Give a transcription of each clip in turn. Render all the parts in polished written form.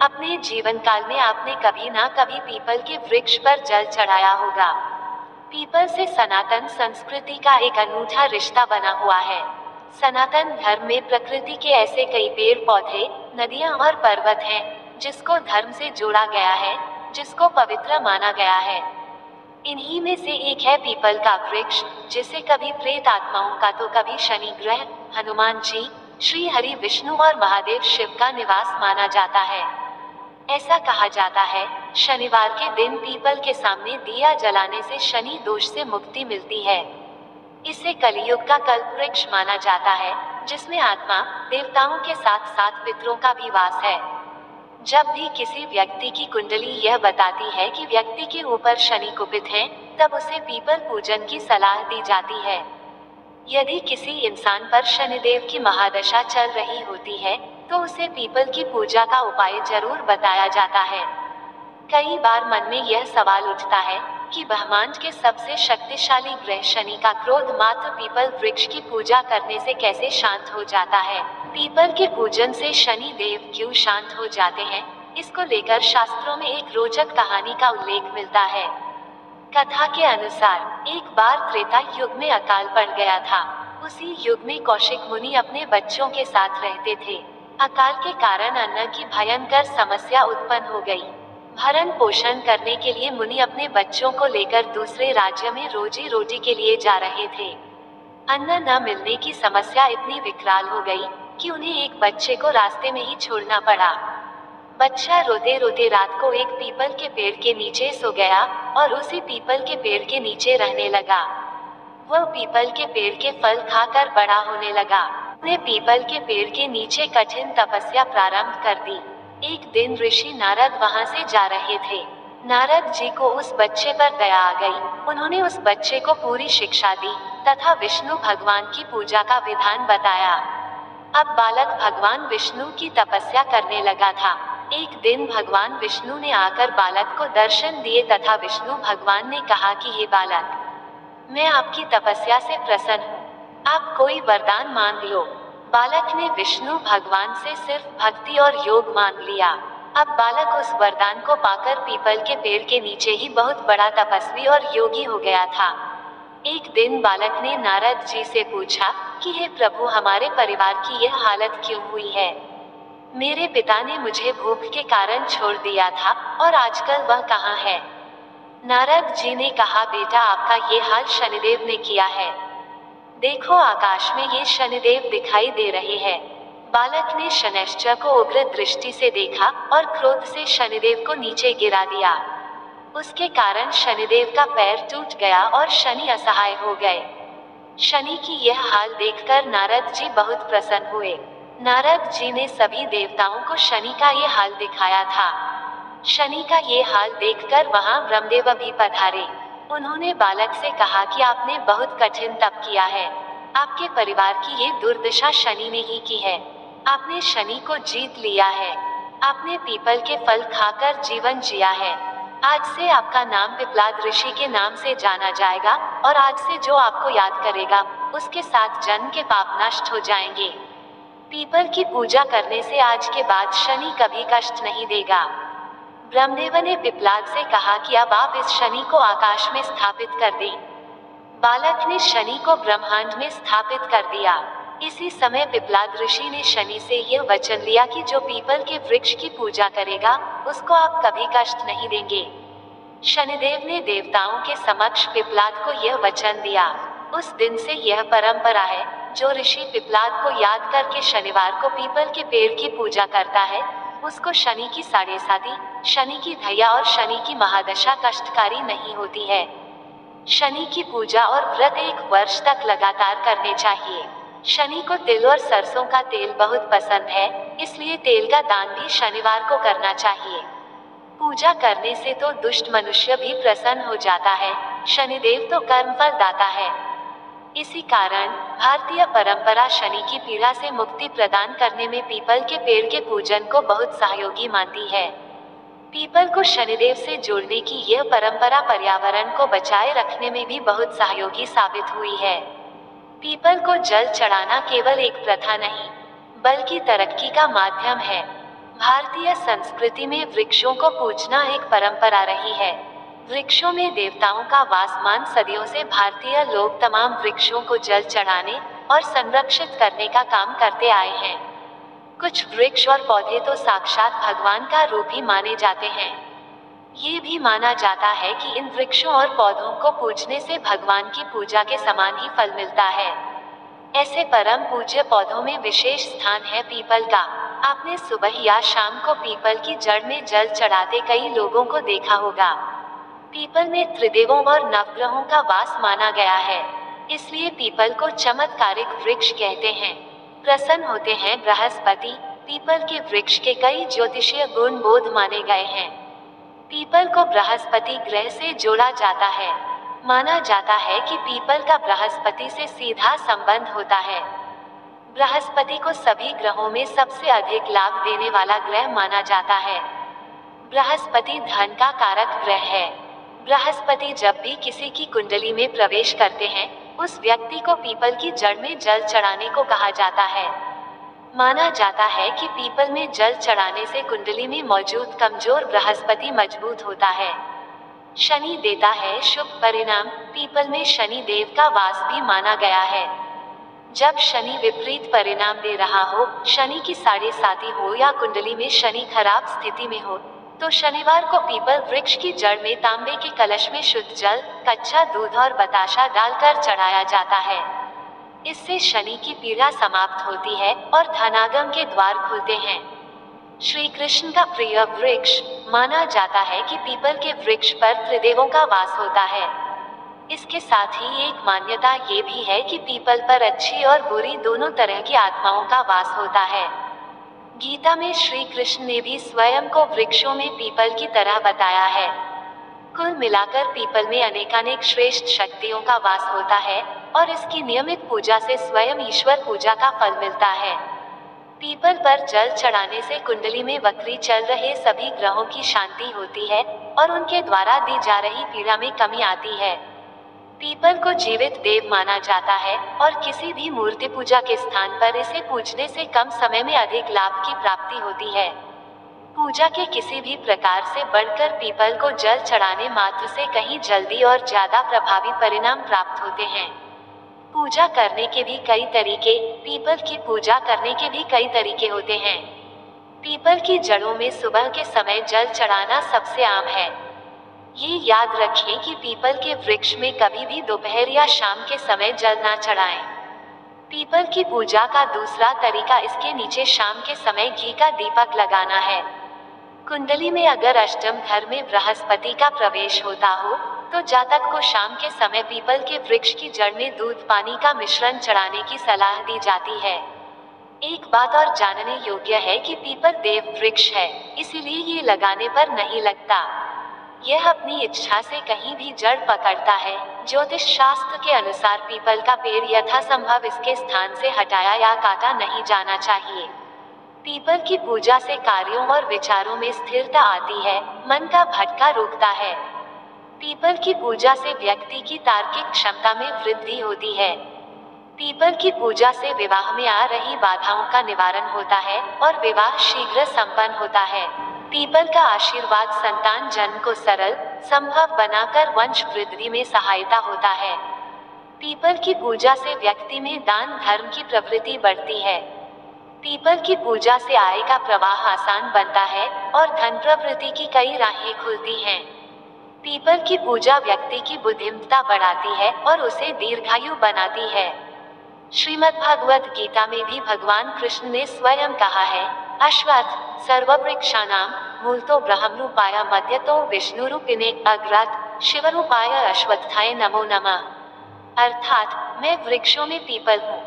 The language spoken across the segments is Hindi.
अपने जीवन काल में आपने कभी ना कभी पीपल के वृक्ष पर जल चढ़ाया होगा। पीपल से सनातन संस्कृति का एक अनूठा रिश्ता बना हुआ है। सनातन धर्म में प्रकृति के ऐसे कई पेड़ पौधे, नदियां और पर्वत हैं, जिसको धर्म से जोड़ा गया है, जिसको पवित्र माना गया है। इन्हीं में से एक है पीपल का वृक्ष, जिसे कभी प्रेत आत्माओं का तो कभी शनि ग्रह, हनुमान जी, श्री हरि विष्णु और महादेव शिव का निवास माना जाता है। ऐसा कहा जाता है, शनिवार के दिन पीपल के सामने दिया जलाने से शनि दोष से मुक्ति मिलती है। इसे कलियुग का कल्प वृक्ष माना जाता है, जिसमें आत्मा, देवताओं के साथ साथ पितरों का भी वास है। जब भी किसी व्यक्ति की कुंडली यह बताती है कि व्यक्ति के ऊपर शनि कुपित है, तब उसे पीपल पूजन की सलाह दी जाती है। यदि किसी इंसान पर शनिदेव की महादशा चल रही होती है, तो उसे पीपल की पूजा का उपाय जरूर बताया जाता है। कई बार मन में यह सवाल उठता है कि ब्रह्मांड के सबसे शक्तिशाली ग्रह शनि का क्रोध मात्र पीपल वृक्ष की पूजा करने से कैसे शांत हो जाता है। पीपल के पूजन से शनि देव क्यों शांत हो जाते हैं, इसको लेकर शास्त्रों में एक रोचक कहानी का उल्लेख मिलता है। कथा के अनुसार एक बार त्रेता युग में अकाल पड़ गया था। उसी युग में कौशिक मुनि अपने बच्चों के साथ रहते थे। अकाल के कारण अन्न की भयंकर समस्या उत्पन्न हो गई। भरण पोषण करने के लिए मुनि अपने बच्चों को लेकर दूसरे राज्य में रोजी रोटी के लिए जा रहे थे। अन्न न मिलने की समस्या इतनी विकराल हो गई कि उन्हें एक बच्चे को रास्ते में ही छोड़ना पड़ा। बच्चा रोते रोते रात को एक पीपल के पेड़ के नीचे सो गया और उसी पीपल के पेड़ के नीचे रहने लगा। वह पीपल के पेड़ के फल खाकर बड़ा होने लगा। उसने पीपल के पेड़ के नीचे कठिन तपस्या प्रारंभ कर दी। एक दिन ऋषि नारद वहां से जा रहे थे। नारद जी को उस बच्चे पर दया आ गई। उन्होंने उस बच्चे को पूरी शिक्षा दी तथा विष्णु भगवान की पूजा का विधान बताया। अब बालक भगवान विष्णु की तपस्या करने लगा था। एक दिन भगवान विष्णु ने आकर बालक को दर्शन दिए तथा विष्णु भगवान ने कहा कि हे बालक, मैं आपकी तपस्या से प्रसन्न हूँ, आप कोई वरदान मांग लो। बालक ने विष्णु भगवान से सिर्फ भक्ति और योग मांग लिया। अब बालक उस वरदान को पाकर पीपल के पेड़ के नीचे ही बहुत बड़ा तपस्वी और योगी हो गया था। एक दिन बालक ने नारद जी से पूछा कि हे प्रभु, हमारे परिवार की यह हालत क्यों हुई है? मेरे पिता ने मुझे भूख के कारण छोड़ दिया था और आजकल वह कहाँ है? नारद जी ने कहा, बेटा, आपका ये हाल शनिदेव ने किया है। देखो, आकाश में ये शनिदेव दिखाई दे रहे हैं। बालक ने शनैश्चर को उग्र दृष्टि से देखा और क्रोध से शनिदेव को नीचे गिरा दिया। उसके कारण शनिदेव का पैर टूट गया और शनि असहाय हो गए। शनि की यह हाल देखकर नारद जी बहुत प्रसन्न हुए। नारद जी ने सभी देवताओं को शनि का ये हाल दिखाया था। शनि का ये हाल देखकर वहां ब्रह्मदेव भी पधारे। उन्होंने बालक से कहा कि आपने बहुत कठिन तप किया है। आपके परिवार की ये दुर्दशा शनि ने ही की है। आपने शनि को जीत लिया है। आपने पीपल के फल खाकर जीवन जिया है। आज से आपका नाम पिपलाद ऋषि के नाम से जाना जाएगा और आज से जो आपको याद करेगा, उसके साथ जन्म के पाप नष्ट हो जाएंगे। पीपल की पूजा करने से आज के बाद शनि कभी कष्ट नहीं देगा। ब्रह्मदेव ने पिपलाद से कहा कि अब आप इस शनि को आकाश में स्थापित कर दें। बालक ने शनि को ब्रह्मांड में स्थापित कर दिया। इसी समय पिपलाद ऋषि ने शनि से यह वचन लिया कि जो पीपल के वृक्ष की पूजा करेगा, उसको आप कभी कष्ट नहीं देंगे। शनिदेव ने देवताओं के समक्ष पिपलाद को यह वचन दिया। उस दिन से यह परंपरा है, जो ऋषि पिपलाद को याद करके शनिवार को पीपल के पेड़ की पूजा करता है, उसको शनि की साढ़े साती, शनि की धैया और शनि की महादशा कष्टकारी नहीं होती है। शनि की पूजा और व्रत 1 वर्ष तक लगातार करने चाहिए। शनि को तिल और सरसों का तेल बहुत पसंद है, इसलिए तेल का दान भी शनिवार को करना चाहिए। पूजा करने से तो दुष्ट मनुष्य भी प्रसन्न हो जाता है, शनिदेव तो कर्मफल दाता है। इसी कारण भारतीय परंपरा शनि की पीड़ा से मुक्ति प्रदान करने में पीपल के पेड़ के पूजन को बहुत सहयोगी मानती है। पीपल को शनिदेव से जोड़ने की यह परंपरा पर्यावरण को बचाए रखने में भी बहुत सहयोगी साबित हुई है। पीपल को जल चढ़ाना केवल एक प्रथा नहीं, बल्कि तरक्की का माध्यम है। भारतीय संस्कृति में वृक्षों को पूजना एक परंपरा रही है। वृक्षों में देवताओं का वास मान सदियों से भारतीय लोग तमाम वृक्षों को जल चढ़ाने और संरक्षित करने का काम करते आए हैं। कुछ वृक्ष और पौधे तो साक्षात भगवान का रूप ही माने जाते हैं। ये भी माना जाता है कि इन वृक्षों और पौधों को पूजने से भगवान की पूजा के समान ही फल मिलता है। ऐसे परम पूज्य पौधों में विशेष स्थान है पीपल का। आपने सुबह या शाम को पीपल की जड़ में जल चढ़ाते कई लोगों को देखा होगा। पीपल में त्रिदेवों और नवग्रहों का वास माना गया है, इसलिए पीपल को चमत्कारिक वृक्ष कहते हैं। प्रसन्न होते हैं बृहस्पति। पीपल के वृक्ष के कई ज्योतिषीय गुण बोध माने गए हैं। पीपल को बृहस्पति ग्रह से जोड़ा जाता है। माना जाता है कि पीपल का बृहस्पति से सीधा संबंध होता है। बृहस्पति को सभी ग्रहों में सबसे अधिक लाभ देने वाला ग्रह माना जाता है। बृहस्पति धन का कारक ग्रह है। बृहस्पति जब भी किसी की कुंडली में प्रवेश करते हैं, उस व्यक्ति को पीपल की जड़ में जल चढ़ाने को कहा जाता है। माना जाता है कि पीपल में जल चढ़ाने से कुंडली में मौजूद कमजोर बृहस्पति मजबूत होता है। शनि देता है शुभ परिणाम। पीपल में शनि देव का वास भी माना गया है। जब शनि विपरीत परिणाम दे रहा हो, शनि की 7.5 हो या कुंडली में शनि खराब स्थिति में हो, तो शनिवार को पीपल वृक्ष की जड़ में तांबे के कलश में शुद्ध जल, कच्चा दूध और बताशा डालकर चढ़ाया जाता है। इससे शनि की पीड़ा समाप्त होती है और धनागम के द्वार खुलते हैं। श्री कृष्ण का प्रिय वृक्ष माना जाता है कि पीपल के वृक्ष पर त्रिदेवों का वास होता है। इसके साथ ही एक मान्यता ये भी है कि पीपल पर अच्छी और बुरी दोनों तरह की आत्माओं का वास होता है। गीता में श्री कृष्ण ने भी स्वयं को वृक्षों में पीपल की तरह बताया है। कुल मिलाकर पीपल में अनेकानेक श्रेष्ठ शक्तियों का वास होता है और इसकी नियमित पूजा से स्वयं ईश्वर पूजा का फल मिलता है। पीपल पर जल चढ़ाने से कुंडली में वक्री चल रहे सभी ग्रहों की शांति होती है और उनके द्वारा दी जा रही पीड़ा में कमी आती है। पीपल को जीवित देव माना जाता है और किसी भी मूर्ति पूजा के स्थान पर इसे पूजने से कम समय में अधिक लाभ की प्राप्ति होती है। पूजा के किसी भी प्रकार से बढ़कर पीपल को जल चढ़ाने मात्र से कहीं जल्दी और ज्यादा प्रभावी परिणाम प्राप्त होते हैं। पूजा करने के भी कई तरीके। पीपल की पूजा करने के भी कई तरीके होते हैं। पीपल की जड़ों में सुबह के समय जल चढ़ाना सबसे आम है। ये याद रखें कि पीपल के वृक्ष में कभी भी दोपहर या शाम के समय जल ना चढ़ाएं। पीपल की पूजा का दूसरा तरीका इसके नीचे शाम के समय घी का दीपक लगाना है। कुंडली में अगर अष्टम घर में बृहस्पति का प्रवेश होता हो, तो जातक को शाम के समय पीपल के वृक्ष की जड़ में दूध पानी का मिश्रण चढ़ाने की सलाह दी जाती है। एक बात और जानने योग्य है कि पीपल देव वृक्ष है, इसीलिए ये लगाने पर नहीं लगता। यह अपनी इच्छा से कहीं भी जड़ पकड़ता है। ज्योतिष शास्त्र के अनुसार पीपल का पेड़ यथासंभव इसके स्थान से हटाया या काटा नहीं जाना चाहिए। पीपल की पूजा से कार्यों और विचारों में स्थिरता आती है, मन का भटका रुकता है। पीपल की पूजा से व्यक्ति की तार्किक क्षमता में वृद्धि होती है। पीपल की पूजा से विवाह में आ रही बाधाओं का निवारण होता है और विवाह शीघ्र संपन्न होता है। पीपल का आशीर्वाद संतान जन्म को सरल संभव बनाकर वंश वृद्धि में सहायता होता है। पीपल की पूजा से व्यक्ति में दान धर्म की प्रवृत्ति बढ़ती है। पीपल की पूजा से आय का प्रवाह आसान बनता है और धन प्रवृत्ति की कई राहें खुलती हैं। पीपल की पूजा व्यक्ति की बुद्धिमत्ता बढ़ाती है और उसे दीर्घायु बनाती है। श्रीमद् भागवत गीता में भी भगवान कृष्ण ने स्वयं कहा है, अश्वत्थ सर्ववृक्षाणां मूलतो ब्रह्मरूपाय मध्यतो विष्णुरूपिणे अग्रात शिवरूपाय अश्वत्थाय नमो नमः। अर्थात मैं वृक्षों में पीपल हूँ,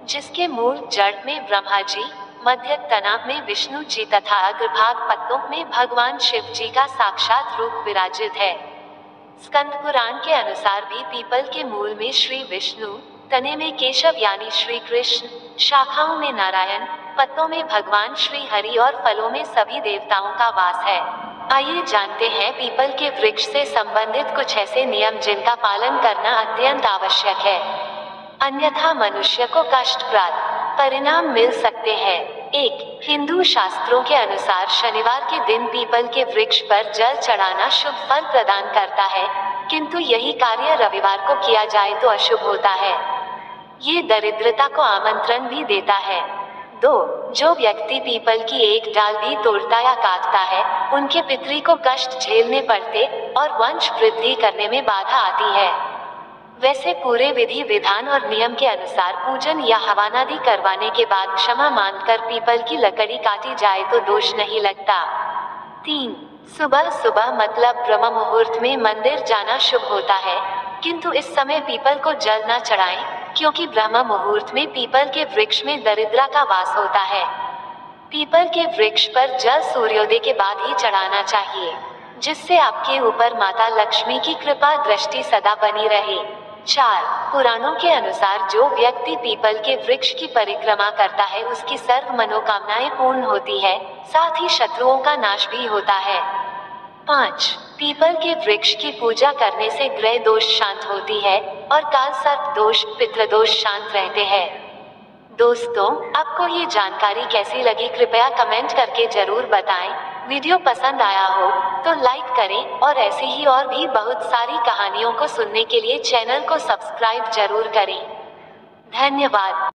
जिसके मूल जड़ में ब्रह्मा जी, मध्य तना में विष्णु जी तथा अग्रभाग पत्तों में भगवान शिव जी का साक्षात रूप विराजित है। स्कंद पुराण के अनुसार भी पीपल के मूल में श्री विष्णु, तने में केशव यानी श्री कृष्ण, शाखाओं में नारायण, पत्तों में भगवान श्री हरि और फलों में सभी देवताओं का वास है। आइए जानते हैं पीपल के वृक्ष से संबंधित कुछ ऐसे नियम जिनका पालन करना अत्यंत आवश्यक है, अन्यथा मनुष्य को कष्टप्रद परिणाम मिल सकते हैं। एक, हिंदू शास्त्रों के अनुसार शनिवार के दिन पीपल के वृक्ष पर जल चढ़ाना शुभ फल प्रदान करता है, किंतु यही कार्य रविवार को किया जाए तो अशुभ होता है। ये दरिद्रता को आमंत्रण भी देता है। 2, जो व्यक्ति पीपल की एक डाल भी तोड़ता या काटता है, उनके पितरी को कष्ट झेलने पड़ते और वंश वृद्धि करने में बाधा आती है। वैसे पूरे विधि विधान और नियम के अनुसार पूजन या हवानादि करवाने के बाद क्षमा मांगकर पीपल की लकड़ी काटी जाए तो दोष नहीं लगता। 3, सुबह सुबह मतलब ब्रह्म मुहूर्त में मंदिर जाना शुभ होता है, किंतु इस समय पीपल को जल न चढ़ाएं, क्योंकि ब्रह्म मुहूर्त में पीपल के वृक्ष में दरिद्रा का वास होता है। पीपल के वृक्ष पर जल सूर्योदय के बाद ही चढ़ाना चाहिए, जिससे आपके ऊपर माता लक्ष्मी की कृपा दृष्टि सदा बनी रहे। 4, पुराणों के अनुसार जो व्यक्ति पीपल के वृक्ष की परिक्रमा करता है उसकी सर्व मनोकामनाएं पूर्ण होती है, साथ ही शत्रुओं का नाश भी होता है। 5, पीपल के वृक्ष की पूजा करने से ग्रह दोष शांत होती है और काल सर्प दोष, पितृदोष शांत रहते हैं। दोस्तों, आपको ये जानकारी कैसी लगी कृपया कमेंट करके जरूर बताएं। वीडियो पसंद आया हो तो लाइक करें और ऐसी ही और भी बहुत सारी कहानियों को सुनने के लिए चैनल को सब्सक्राइब जरूर करें। धन्यवाद।